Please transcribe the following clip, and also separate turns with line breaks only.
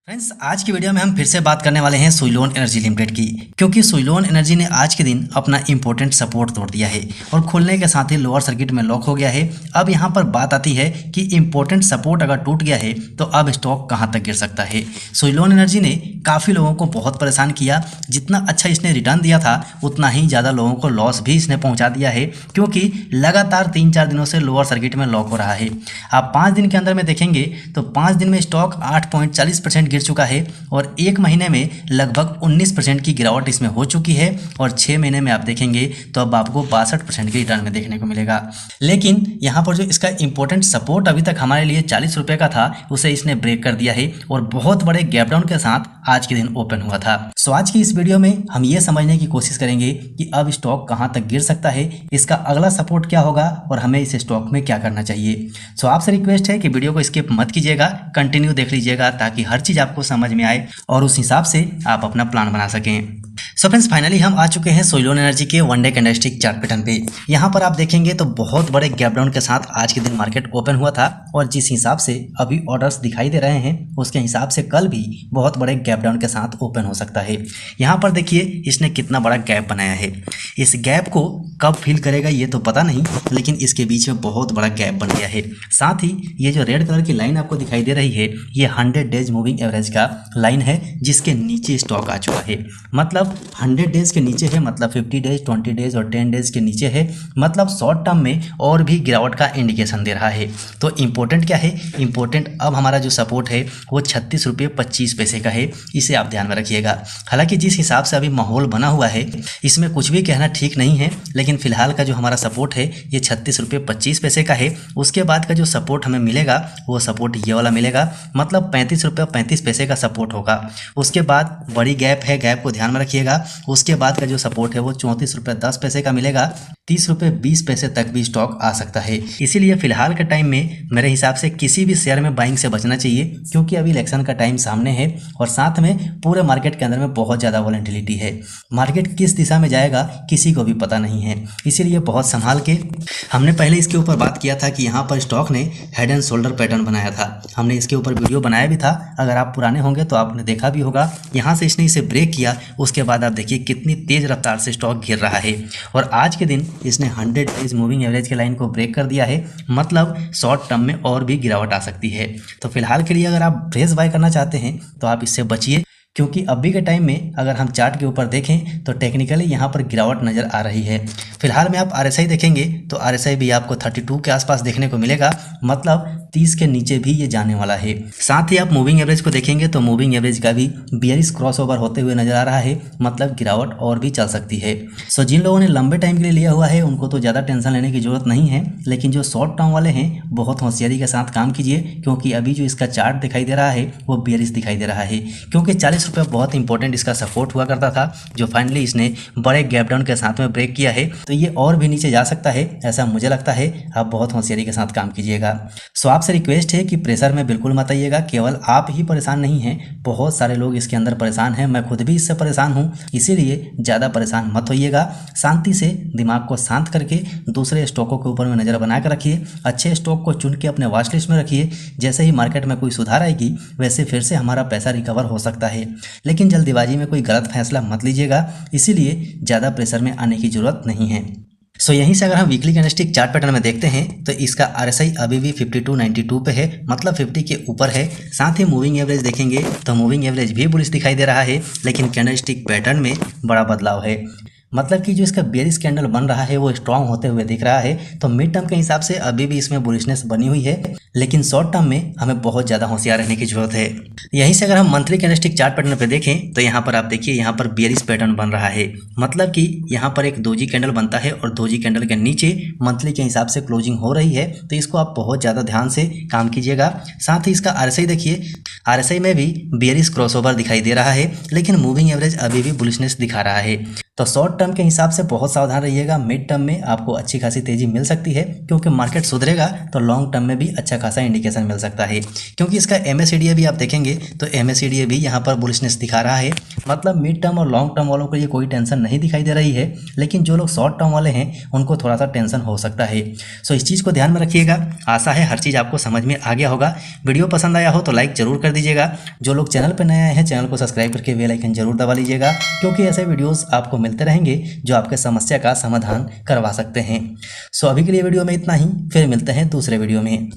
Friends, आज की video में हम फिर से बात करने वाले हैं सुइलोन एनर्जी लिमिटेड की, क्योंकि सुइलोन एनर्जी ने आज के दिन अपना इंपॉर्टेंट सपोर्ट तोड़ दिया है और खुलने के साथ ही लोअर सर्किट में लॉक हो गया है। अब यहां पर बात आती है कि इंपॉर्टेंट सपोर्ट अगर टूट गया है तो अब स्टॉक कहां तक गिर सकता है। सुइलोन एनर्जी ने काफ़ी लोगों को बहुत परेशान किया। जितना अच्छा इसने रिटर्न दिया था उतना ही ज़्यादा लोगों को लॉस भी इसने पहुँचा दिया है, क्योंकि लगातार 3-4 दिनों से लोअर सर्किट में लॉक हो रहा है। आप 5 दिन के अंदर में देखेंगे तो 5 दिन में स्टॉक 8.40% गिर चुका है और 1 महीने में लगभग 19% की गिरावट इसमें हो चुकी है और 6 महीने में आप देखेंगे तो अब आपको 62% के रिटर्न में देखने को मिलेगा। लेकिन यहाँ पर जो इसका इंपॉर्टेंट सपोर्ट अभी तक हमारे लिए 40 रुपये का था उसे इसने ब्रेक कर दिया है और बहुत बड़े गैप डाउन के साथ आज के दिन ओपन हुआ था। सो आज की इस वीडियो में हम ये समझने की कोशिश करेंगे कि अब स्टॉक कहाँ तक गिर सकता है, इसका अगला सपोर्ट क्या होगा और हमें इस स्टॉक में क्या करना चाहिए। सो आपसे रिक्वेस्ट है कि वीडियो को स्किप मत कीजिएगा, कंटिन्यू देख लीजिएगा ताकि हर चीज़ आपको समझ में आए और उस हिसाब से आप अपना प्लान बना सकें। सो फ्रेंड्स, फाइनली हम आ चुके हैं सुइलोन एनर्जी के one day candlestick chart pattern पे। यहाँ पर आप देखेंगे तो बहुत बड़े गैप डाउन के साथ आज के दिन मार्केट ओपन हुआ था और जिस हिसाब से अभी ऑर्डर्स दिखाई दे रहे हैं उसके हिसाब से कल भी बहुत बड़े गैप डाउन के साथ ओपन हो सकता है। यहाँ पर देखिए इसने कितना बड़ा गैप बनाया है। इस गैप को कब फिल करेगा ये तो पता नहीं, लेकिन इसके बीच में बहुत बड़ा गैप बन गया है। साथ ही ये जो रेड कलर की लाइन आपको दिखाई दे रही है ये 100 डेज मूविंग एवरेज का लाइन है, जिसके नीचे स्टॉक आ चुका है। मतलब 100 डेज के नीचे है, मतलब 50 डेज, 20 डेज और 10 डेज के नीचे है, मतलब शॉर्ट टर्म में और भी गिरावट का इंडिकेशन दे रहा है। तो इंपॉर्टेंट क्या है, इंपॉर्टेंट अब हमारा जो सपोर्ट है वो 36 रुपये 25 पैसे का है, इसे आप ध्यान में रखिएगा। हालांकि जिस हिसाब से अभी माहौल बना हुआ है इसमें कुछ भी कहना ठीक नहीं है, लेकिन फिलहाल का जो हमारा सपोर्ट है ये 36 रुपये 25 पैसे का है। उसके बाद का जो सपोर्ट हमें मिलेगा वो सपोर्ट ये वाला मिलेगा, मतलब 35 रुपये 35 पैसे का सपोर्ट होगा। उसके बाद बड़ी गैप है, गैप को ध्यान में रखिएगा। उसके बाद का जो सपोर्ट है वो 34 रुपये 10 पैसे का मिलेगा। 30 रुपये 20 पैसे तक भी स्टॉक आ सकता है। इसीलिए फिलहाल के टाइम में मेरे हिसाब से किसी भी शेयर में बाइंग से बचना चाहिए, क्योंकि अभी इलेक्शन का टाइम सामने है और साथ में पूरे मार्केट के अंदर में बहुत ज़्यादा वॉलेटिलिटी है। मार्केट किस दिशा में जाएगा किसी को भी पता नहीं है, इसीलिए बहुत संभाल के। हमने पहले इसके ऊपर बात किया था कि यहाँ पर स्टॉक ने हेड एंड शोल्डर पैटर्न बनाया था, हमने इसके ऊपर वीडियो बनाया भी था। अगर आप पुराने होंगे तो आपने देखा भी होगा। यहाँ से इसने इसे ब्रेक किया, उसके बाद आप देखिए कितनी तेज़ रफ्तार से स्टॉक गिर रहा है और आज के दिन इसने 100 डेज मूविंग एवरेज के लाइन को ब्रेक कर दिया है। मतलब शॉर्ट टर्म में और भी गिरावट आ सकती है। तो फिलहाल के लिए अगर आप फ्रेश बाय करना चाहते हैं तो आप इससे बचिए, क्योंकि अभी के टाइम में अगर हम चार्ट के ऊपर देखें तो टेक्निकली यहाँ पर गिरावट नज़र आ रही है। फिलहाल में आप RSI देखेंगे तो RSI भी आपको 32 के आसपास देखने को मिलेगा, मतलब 30 के नीचे भी ये जाने वाला है। साथ ही आप मूविंग एवरेज को देखेंगे तो मूविंग एवरेज का भी बेयरिश क्रॉसओवर होते हुए नजर आ रहा है, मतलब गिरावट और भी चल सकती है। सो जिन लोगों ने लंबे टाइम के लिए लिया हुआ है उनको तो ज़्यादा टेंशन लेने की जरूरत नहीं है, लेकिन जो शॉर्ट टर्म वाले हैं बहुत होशियारी के साथ काम कीजिए, क्योंकि अभी जो इसका चार्ट दिखाई दे रहा है वो बेयरिश दिखाई दे रहा है। क्योंकि 40 रुपये बहुत इंपॉर्टेंट इसका सपोर्ट हुआ करता था, जो फाइनली इसने बड़े गैप डाउन के साथ में ब्रेक किया है। तो ये और भी नीचे जा सकता है, ऐसा मुझे लगता है। आप बहुत होशियारी के साथ काम कीजिएगा। सो आपसे रिक्वेस्ट है कि प्रेशर में बिल्कुल मत आइएगा। केवल आप ही परेशान नहीं हैं, बहुत सारे लोग इसके अंदर परेशान हैं। मैं खुद भी इससे परेशान हूँ, इसीलिए ज़्यादा परेशान मत होइएगा। शांति से दिमाग को शांत करके दूसरे स्टॉकों के ऊपर में नज़र बना कर रखिए। अच्छे स्टॉक को चुन के अपने वॉच लिस्ट में रखिए। जैसे ही मार्केट में कोई सुधार आएगी वैसे फिर से हमारा पैसा रिकवर हो सकता है, लेकिन जल्दीबाजी में कोई गलत फैसला मत लीजिएगा। इसीलिए ज़्यादा प्रेशर में आने की ज़रूरत नहीं है। सो यहीं से अगर हम वीकली कैंडलस्टिक चार्ट पैटर्न में देखते हैं तो इसका RSI अभी भी 5292 पे है, मतलब 50 के ऊपर है। साथ ही मूविंग एवरेज देखेंगे तो मूविंग एवरेज भी बुलिश दिखाई दे रहा है, लेकिन कैंडलस्टिक पैटर्न में बड़ा बदलाव है। मतलब कि जो इसका बेयरिश कैंडल बन रहा है वो स्ट्रांग होते हुए दिख रहा है। तो मिड टर्म के हिसाब से अभी भी इसमें बुलिशनेस बनी हुई है, लेकिन शॉर्ट टर्म में हमें बहुत ज़्यादा होशियार रहने की जरूरत है। यहीं से अगर हम मंथली कैंडलस्टिक चार्ट पैटर्न पे देखें तो यहाँ पर आप देखिए यहाँ पर बेयरिश पैटर्न बन रहा है। मतलब कि यहाँ पर एक दोजी कैंडल बनता है और दोजी कैंडल के नीचे मंथली के हिसाब से क्लोजिंग हो रही है। तो इसको आप बहुत ज़्यादा ध्यान से काम कीजिएगा। साथ ही इसका RSI देखिए, RSI में भी बेयरिश क्रॉसओवर दिखाई दे रहा है, लेकिन मूविंग एवरेज अभी भी बुलिशनेस दिखा रहा है। तो शॉर्ट टर्म के हिसाब से बहुत सावधान रहिएगा। मिड टर्म में आपको अच्छी खासी तेजी मिल सकती है, क्योंकि मार्केट सुधरेगा तो लॉन्ग टर्म में भी अच्छा खासा इंडिकेशन मिल सकता है। क्योंकि इसका MACD भी आप देखेंगे तो MACD भी यहाँ पर बुलिशनेस दिखा रहा है। मतलब मिड टर्म और लॉन्ग टर्म वालों को ये कोई टेंशन नहीं दिखाई दे रही है, लेकिन जो लोग शॉर्ट टर्म वाले हैं उनको थोड़ा सा टेंशन हो सकता है। सो इस चीज़ को ध्यान में रखिएगा। आशा है हर चीज़ आपको समझ में आ गया होगा। वीडियो पसंद आया हो तो लाइक जरूर कर दीजिएगा। जो लोग चैनल पर नए आए हैं चैनल को सब्सक्राइब करके बेल आइकन जरूर दबा लीजिएगा, क्योंकि ऐसे वीडियोस आपको मिलते रहेंगे जो आपके समस्या का समाधान करवा सकते हैं। सो अभी के लिए वीडियो में इतना ही, फिर मिलते हैं दूसरे वीडियो में।